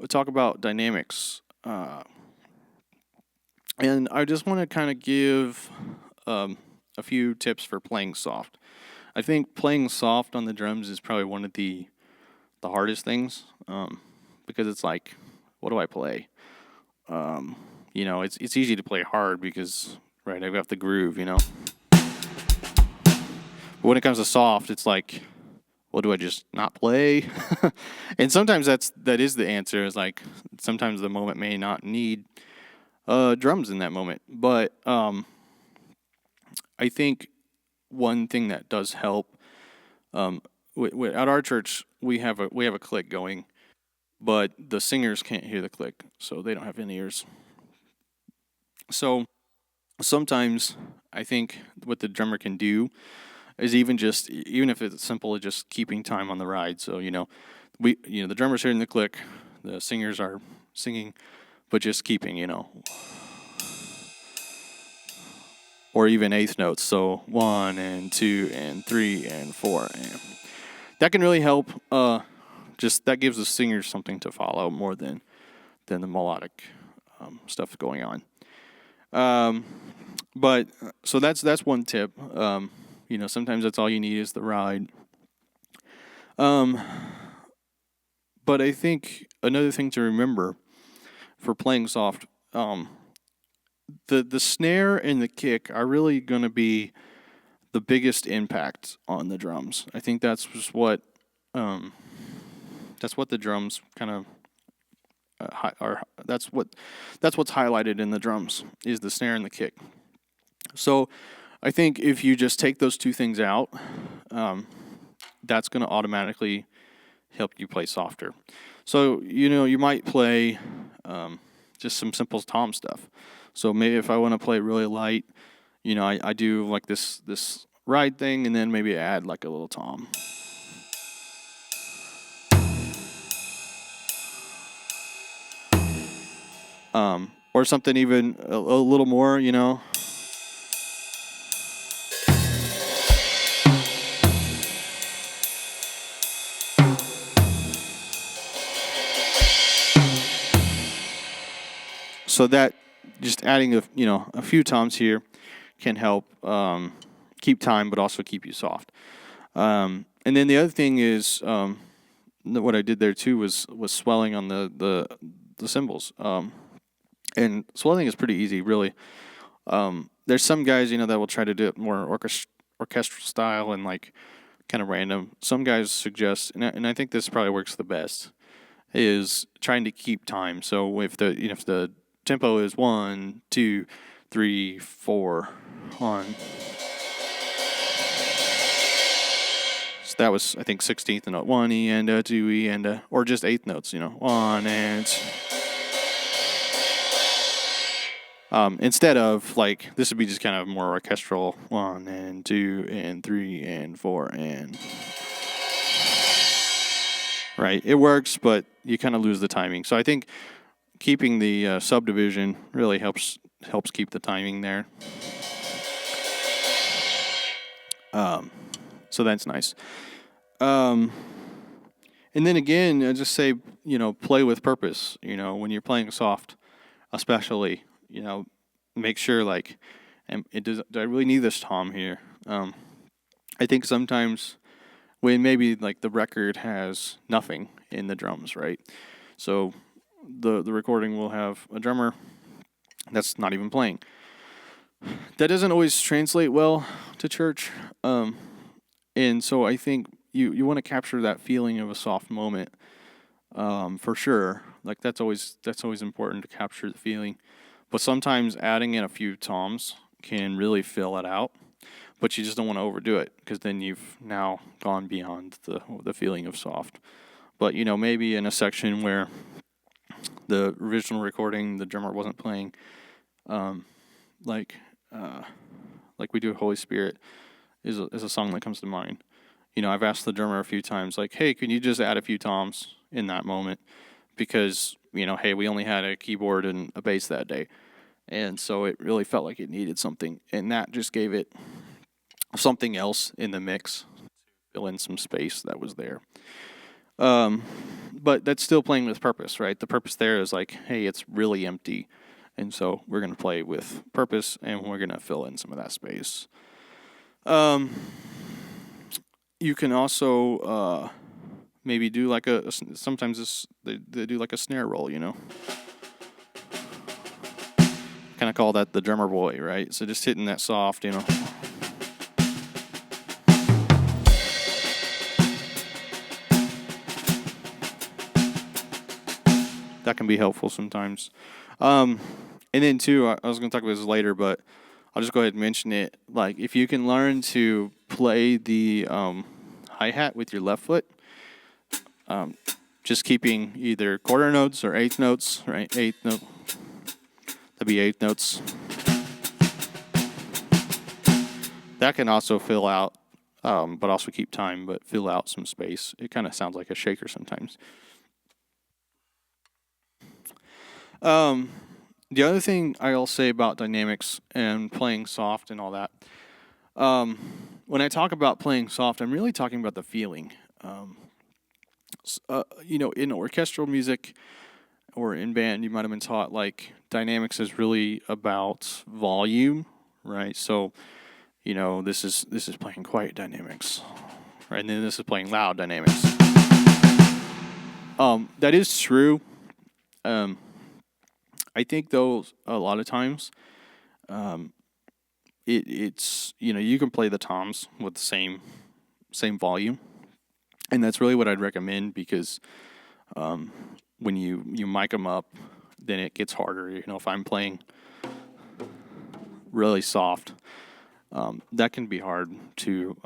talk about dynamics. And I just want to kind of give a few tips for playing soft. I think playing soft on the drums is probably one of the hardest things because it's like, what do I play? It's easy to play hard because right, I've got the groove, But when it comes to soft, it's like, well, do I just not play? And sometimes that is the answer. Is like sometimes the moment may not need drums in that moment, but I think one thing that does help at our church we have a click going, but the singers can't hear the click, so they don't have any ears. So sometimes I think what the drummer can do is even if it's simple as just keeping time on the ride. So the drummer's hearing the click, the singers are singing, but just keeping or even eighth notes. So 1 and 2 and 3 and 4, and that can really help. Just that gives the singers something to follow more than the melodic stuff going on. But so that's one tip. Sometimes that's all you need is the ride. But I think another thing to remember for playing soft, the snare and the kick are really going to be the biggest impact on the drums. I think that's just what the drums kind of are. That's what's highlighted in the drums is the snare and the kick. So I think if you just take those two things out, that's going to automatically help you play softer. So you might play just some simple tom stuff. So maybe if I want to play really light, I do like this ride thing, and then maybe add like a little tom. Or something even a little more, So that just adding a few toms here can help keep time, but also keep you soft. And then the other thing is what I did there too was swelling on the cymbals. And swelling is pretty easy, really. There's some guys that will try to do it more orchestral style and like kind of random. Some guys suggest, and I think this probably works the best, is trying to keep time. So if the tempo is 1, 2, 3, 4 on. So that was, I think, 16th note, 1 E and 2 E and or just 8th notes, 1 and. Instead of like this would be just kind of more orchestral, 1 and 2 and 3 and 4 and. Right, it works, but you kind of lose the timing. So I think keeping the subdivision really helps keep the timing there. So that's nice. And then again, I just say, play with purpose. When you're playing soft, especially, make sure like, do I really need this tom here? I think sometimes when maybe like the record has nothing in the drums, right? So the recording will have a drummer that's not even playing. That doesn't always translate well to church. And so I think you want to capture that feeling of a soft moment, for sure. Like that's always important to capture the feeling. But sometimes adding in a few toms can really fill it out. But you just don't want to overdo it because then you've now gone beyond the feeling of soft. But maybe in a section where the original recording the drummer wasn't playing, like we do Holy Spirit is a song that comes to mind. I've asked the drummer a few times, like, hey, can you just add a few toms in that moment? Because, hey, we only had a keyboard and a bass that day. And so it really felt like it needed something. And that just gave it something else in the mix to fill in some space that was there. But that's still playing with purpose, right? The purpose there is like, hey, it's really empty. And so we're going to play with purpose, and we're going to fill in some of that space. You can also maybe do like sometimes they do like a snare roll, Kind of call that the drummer boy, right? So just hitting that soft, That can be helpful sometimes. And then too, I was going to talk about this later, but I'll just go ahead and mention it. Like if you can learn to play the hi-hat with your left foot, just keeping either quarter notes or eighth notes, right? Eighth note, that'd be eighth notes. That can also fill out, but also keep time, but fill out some space. It kind of sounds like a shaker sometimes. The other thing I'll say about dynamics and playing soft and all that, when I talk about playing soft, I'm really talking about the feeling. In orchestral music or in band, you might have been taught like dynamics is really about volume, right? So, this is playing quiet dynamics, right? And then this is playing loud dynamics. That is true. I think though a lot of times, it's you can play the toms with the same volume, and that's really what I'd recommend because when you mic them up, then it gets harder. If I'm playing really soft, that can be hard to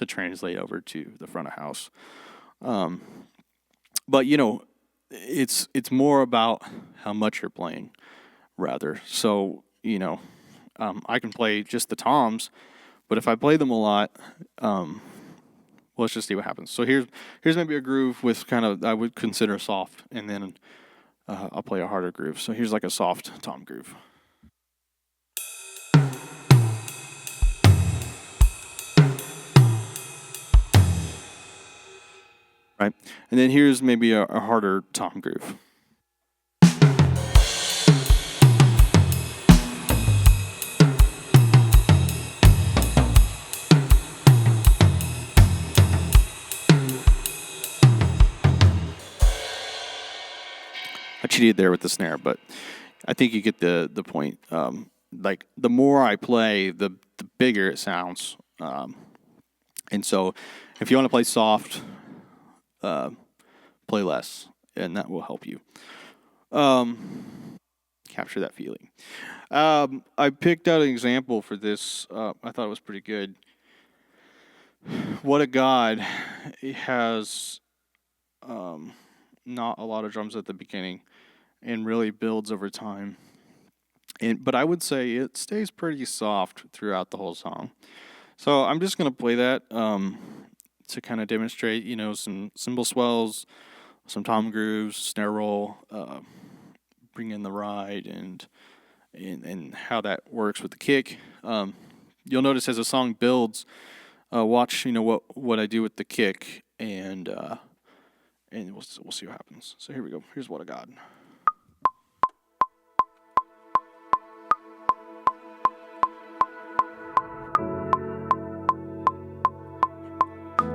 translate over to the front of house. But it's more about how much you're playing, rather. So I can play just the toms, but if I play them a lot, let's just see what happens. So here's maybe a groove with kind of I would consider soft, and then I'll play a harder groove. So here's like a soft tom groove. Right, and then here's maybe a harder tom groove. I cheated there with the snare, but I think you get the point. Like the more I play, the bigger it sounds. And so if you want to play soft, play less, and that will help you capture that feeling. I picked out an example for this. I thought it was pretty good. What a God has not a lot of drums at the beginning and really builds over time. But I would say it stays pretty soft throughout the whole song. So I'm just going to play that to kind of demonstrate, some cymbal swells, some tom grooves, snare roll, bring in the ride, and how that works with the kick. You'll notice as the song builds, watch what I do with the kick, and we'll see what happens. So here we go. Here's What a God.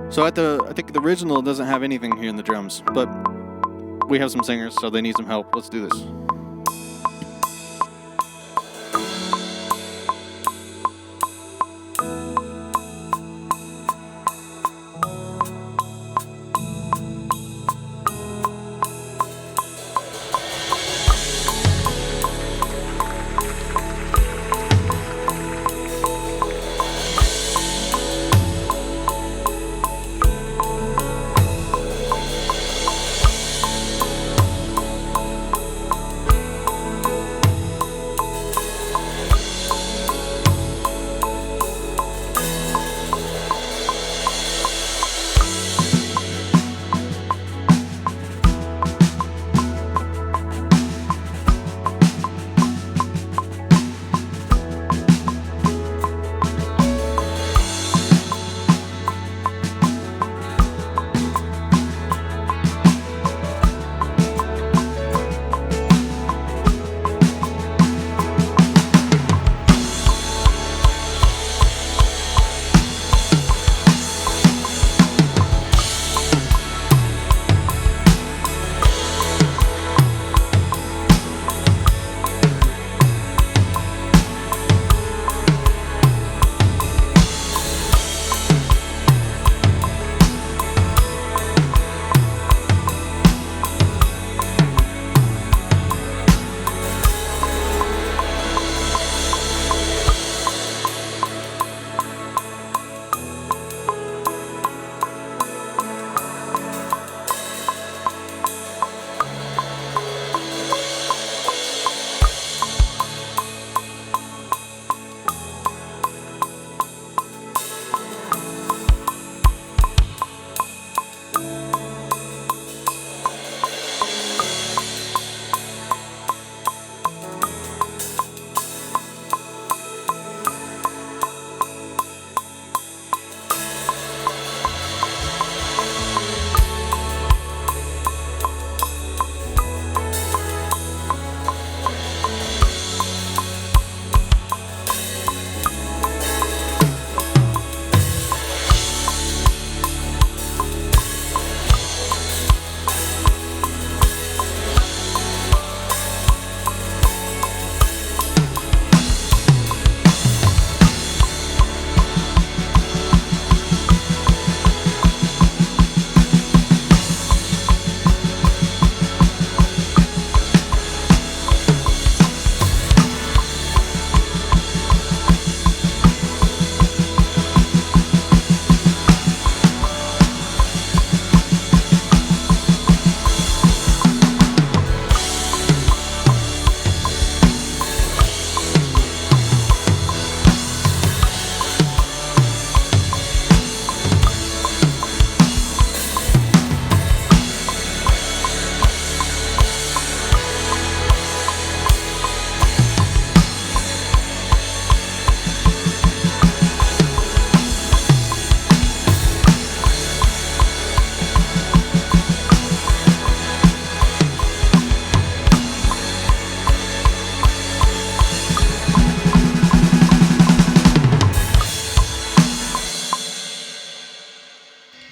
So I think the original doesn't have anything here in the drums, but we have some singers, so they need some help. Let's do this.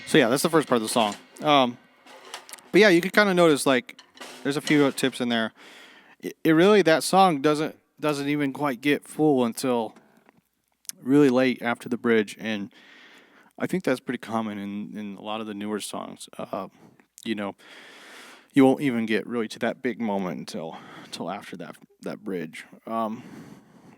So yeah, that's the first part of the song. But yeah, you can kind of notice like there's a few tips in there. It really that song doesn't even quite get full until really late after the bridge, and I think that's pretty common in a lot of the newer songs. You know, you won't even get really to that big moment until after that bridge.